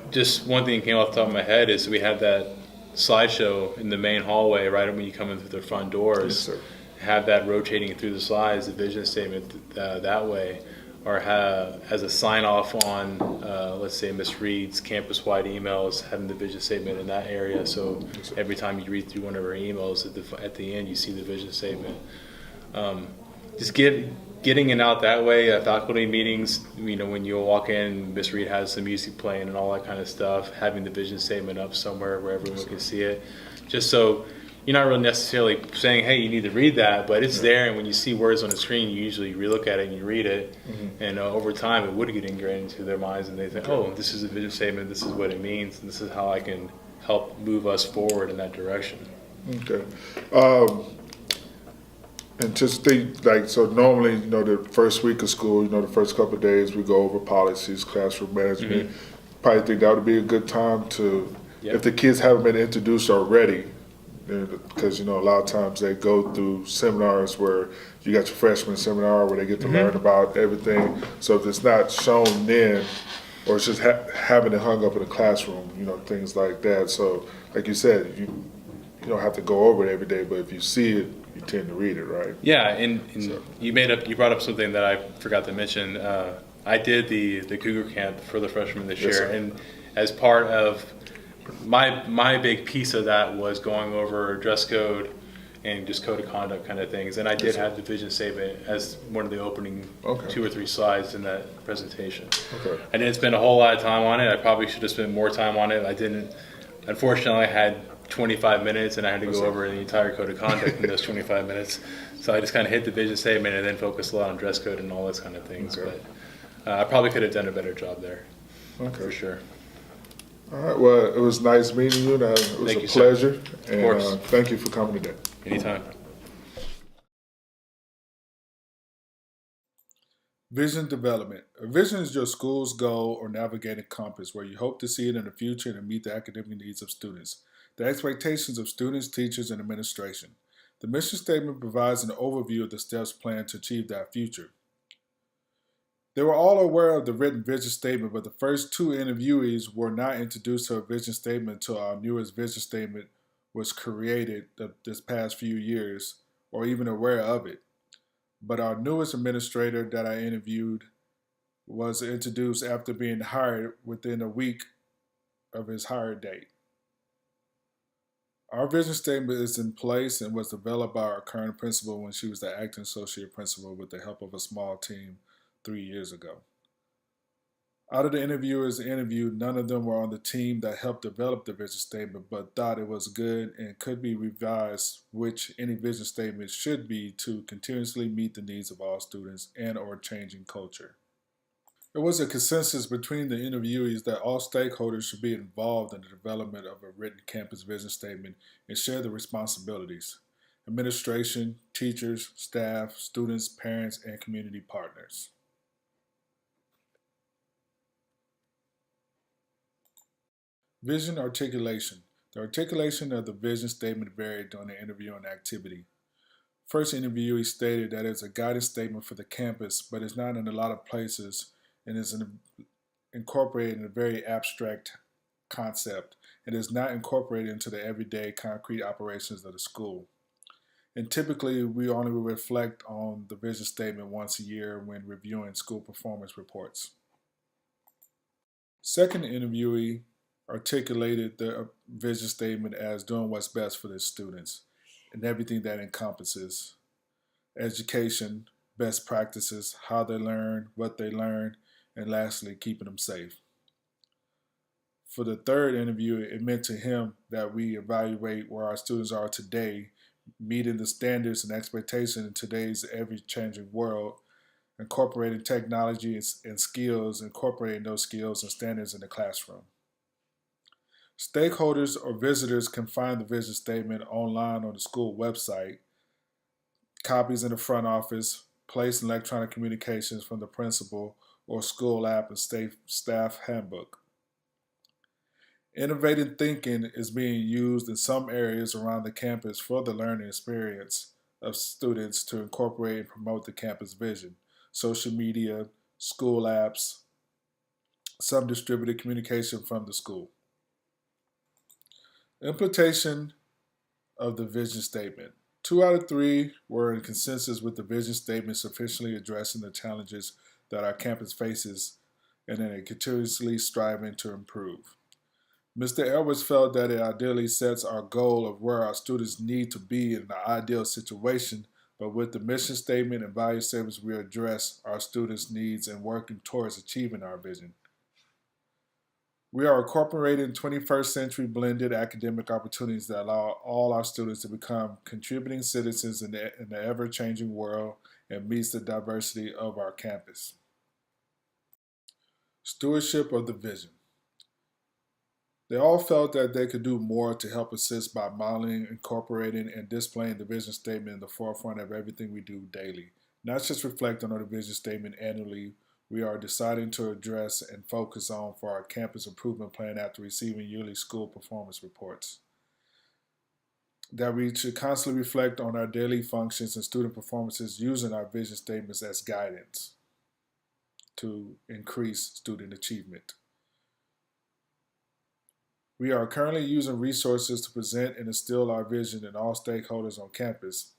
Just one thing that came off the top of my head is we had that slideshow in the main hallway right when you come in through the front doors. Yes, sir. Have that rotating through the slides, the vision statement that way, or have as a sign off on, let's say Ms. Reed's campus-wide emails, having the vision statement in that area. So every time you read through one of her emails, at the end you see the vision statement. Just getting it out that way. Faculty meetings, when you walk in, Ms. Reed has the music playing and all that kind of stuff, having the vision statement up somewhere where everyone can see it, just so you're not really necessarily saying, hey, you need to read that, but it's there, and when you see words on the screen, you usually relook at it and you read it, and over time it would get ingrained into their minds, and they think, oh, this is a vision statement, this is what it means, and this is how I can help move us forward in that direction. Okay. And just think, like, so normally, the first week of school, the first couple of days, we go over policies, classroom management. Probably think that would be a good time to, Yep. if the kids haven't been introduced already, because, a lot of times they go through seminars where you got your freshman seminar where they get to learn about everything. So if it's not shown then, or it's just having it hung up in the classroom, things like that. So, like you said, you don't have to go over it every day, but if you see it, you tend to read it, right? Yeah, and you brought up something that I forgot to mention. I did the Cougar Camp for the freshmen this year, sir. and as part of my big piece of that was going over dress code and just code of conduct kind of things. And I did have the vision statement as one of the opening 2 or 3 slides in that presentation. Okay. I didn't spend a whole lot of time on it. I probably should have spent more time on it. I didn't. Unfortunately, I had 25 minutes and I had to go over the entire code of conduct in those 25 minutes. So I just kind of hit the vision statement and then focused a lot on dress code and all those kind of things. Okay. But I probably could have done a better job there, for sure. All right. Well, it was nice meeting you. It was a pleasure. Of course. Thank you for coming today. Anytime. Vision development. A vision is your school's goal or navigating compass where you hope to see it in the future and meet the academic needs of students, the expectations of students, teachers, and administration. The mission statement provides an overview of the steps planned to achieve that future. They were all aware of the written vision statement, but the first 2 interviewees were not introduced to a vision statement until our newest vision statement was created this past few years, or even aware of it. But our newest administrator that I interviewed was introduced after being hired within a week of his hire date. Our vision statement is in place and was developed by our current principal when she was the acting associate principal with the help of a small team 3 years ago. Out of the interviewers interviewed, none of them were on the team that helped develop the vision statement, but thought it was good and could be revised, which any vision statement should be to continuously meet the needs of all students and or changing culture. There was a consensus between the interviewees that all stakeholders should be involved in the development of a written campus vision statement and share the responsibilities. Administration, teachers, staff, students, parents, and community partners. Vision articulation. The articulation of the vision statement varied during the interviewing activity. First interviewee stated that it's a guiding statement for the campus, but it's not in a lot of places and is incorporated in a very abstract concept. It is not incorporated into the everyday concrete operations of the school. And typically, we only reflect on the vision statement once a year when reviewing school performance reports. Second interviewee articulated the vision statement as doing what's best for the students and everything that encompasses education, best practices, how they learn, what they learn, and lastly, keeping them safe. For the third interview, it meant to him that we evaluate where our students are today, meeting the standards and expectations in today's ever-changing world, incorporating technology and skills, incorporating those skills and standards in the classroom. Stakeholders or visitors can find the vision statement online on the school website, copies in the front office, placed in electronic communications from the principal or school app and staff handbook. Innovative thinking is being used in some areas around the campus for the learning experience of students to incorporate and promote the campus vision. Social media, school apps, some distributed communication from the school. Implementation of the vision statement. 2 out of 3 were in consensus with the vision statement sufficiently addressing the challenges that our campus faces and in a continuously striving to improve. Mr. Edwards felt that it ideally sets our goal of where our students need to be in an ideal situation, but with the mission statement and value statements, we address our students' needs and working towards achieving our vision. We are incorporating 21st century blended academic opportunities that allow all our students to become contributing citizens in the ever-changing world and meets the diversity of our campus. Stewardship of the vision. They all felt that they could do more to help assist by modeling, incorporating, and displaying the vision statement in the forefront of everything we do daily. Not just reflecting on the vision statement annually, we are deciding to address and focus on for our campus improvement plan after receiving yearly school performance reports. That we should constantly reflect on our daily functions and student performances using our vision statements as guidance to increase student achievement. We are currently using resources to present and instill our vision in all stakeholders on campus.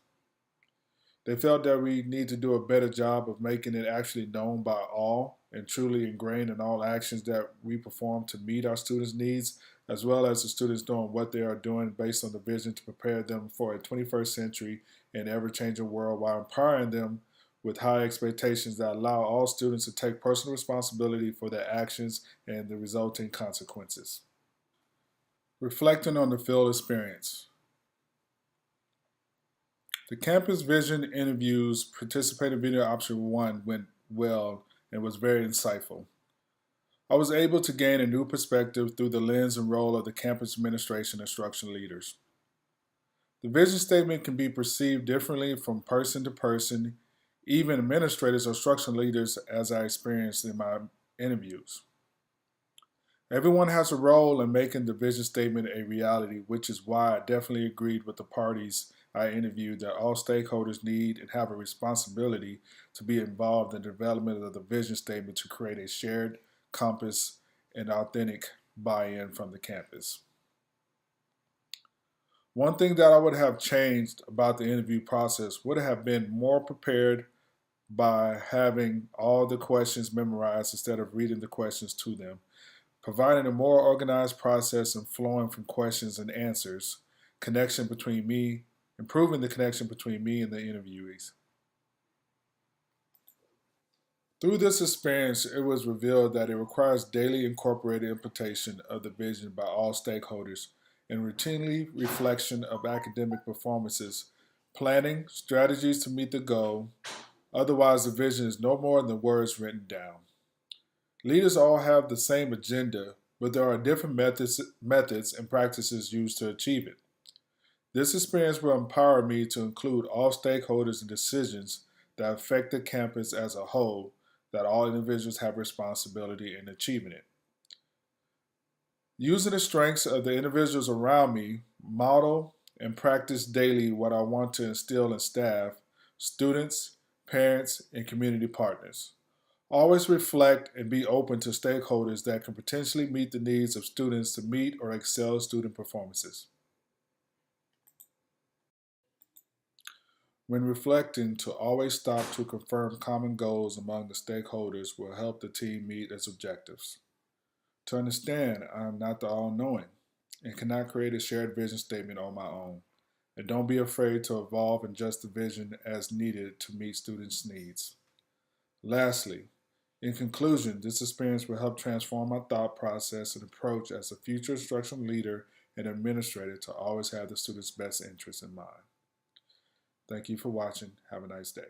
They felt that we need to do a better job of making it actually known by all and truly ingrained in all actions that we perform to meet our students' needs, as well as the students doing what they are doing based on the vision to prepare them for a 21st century and ever-changing world while empowering them with high expectations that allow all students to take personal responsibility for their actions and the resulting consequences. Reflecting on the field experience. The campus vision interviews participating video option 1 went well and was very insightful. I was able to gain a new perspective through the lens and role of the campus administration and instruction leaders. The vision statement can be perceived differently from person to person, even administrators or instruction leaders, as I experienced in my interviews. Everyone has a role in making the vision statement a reality, which is why I definitely agreed with the parties I interviewed that all stakeholders need and have a responsibility to be involved in the development of the vision statement to create a shared compass and authentic buy-in from the campus. One thing that I would have changed about the interview process would have been more prepared by having all the questions memorized instead of reading the questions to them, providing a more organized process and flowing from questions and answers, improving the connection between me and the interviewees. Through this experience, it was revealed that it requires daily incorporated implementation of the vision by all stakeholders and routinely reflection of academic performances, planning strategies to meet the goal. Otherwise, the vision is no more than words written down. Leaders all have the same agenda, but there are different methods and practices used to achieve it. This experience will empower me to include all stakeholders in decisions that affect the campus as a whole, that all individuals have responsibility in achieving it. Using the strengths of the individuals around me, model and practice daily what I want to instill in staff, students, parents, and community partners. Always reflect and be open to stakeholders that can potentially meet the needs of students to meet or excel student performances. When reflecting, to always stop to confirm common goals among the stakeholders will help the team meet its objectives. To understand, I am not the all-knowing and cannot create a shared vision statement on my own. And don't be afraid to evolve and adjust the vision as needed to meet students' needs. Lastly, in conclusion, this experience will help transform my thought process and approach as a future instructional leader and administrator to always have the students' best interests in mind. Thank you for watching. Have a nice day.